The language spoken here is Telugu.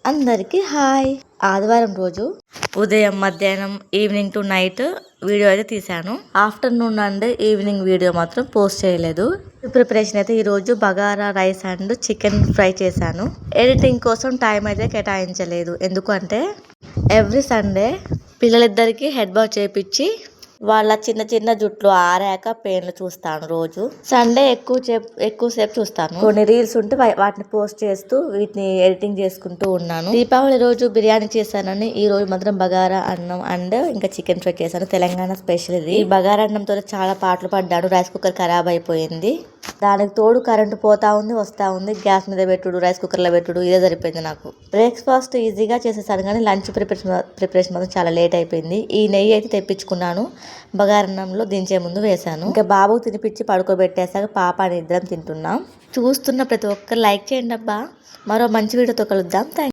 అందరికీ హాయ్. ఆదివారం రోజు ఉదయం, మధ్యాహ్నం, ఈవినింగ్ టు నైట్ వీడియో అయితే తీసాను. ఆఫ్టర్నూన్ అండ్ ఈవినింగ్ వీడియో మాత్రం పోస్ట్ చేయలేదు. ప్రిపరేషన్ అయితే ఈరోజు bagara rice and chicken fry చేశాను. ఎడిటింగ్ కోసం టైం అయితే కేటాయించలేదు. ఎందుకంటే ఎవ్రీ సండే పిల్లలిద్దరికి హెడ్ బాత్ చేపించి వాళ్ళ చిన్న చిన్న జుట్లు ఆరాక పేర్లు చూస్తాను. రోజు సండే ఎక్కువసేపు చూస్తాను. కొన్ని రీల్స్ ఉంటే వాటిని పోస్ట్ చేస్తూ వీటిని ఎడిటింగ్ చేసుకుంటూ ఉన్నాను. దీపావళి రోజు బిర్యానీ చేశానని ఈ రోజు మాత్రం బగారా అన్నం అండ్ ఇంకా చికెన్ ఫ్రై చేశాను. తెలంగాణ స్పెషల్ ఇది. ఈ బగారా అన్నంతో చాలా పాటలు పడ్డాను. రైస్ కుక్కర్ ఖరాబ్ అయిపోయింది. దానికి తోడు కరెంటు పోతా ఉంది, వస్తా ఉంది. గ్యాస్ మీద పెట్టుడు, రైస్ కుక్కర్లో పెట్టుడు ఇదే సరిపోయింది నాకు. బ్రేక్ఫాస్ట్ ఈజీగా చేసేసాను కానీ లంచ్ ప్రిపరేషన్ మాత్రం చాలా లేట్ అయిపోయింది. ఈ నెయ్యి అయితే తెప్పించుకున్నాను. బగారన్నంలో దించే ముందు వేశాను. ఇంకా బాబుకు తినిపించి పడుకోబెట్టేసాక పాప అని ఇద్దరం తింటున్నాం. చూస్తున్న ప్రతి ఒక్కరు లైక్ చేయండి అబ్బా. మరో మంచి వీడియోతో కలుద్దాం. థ్యాంక్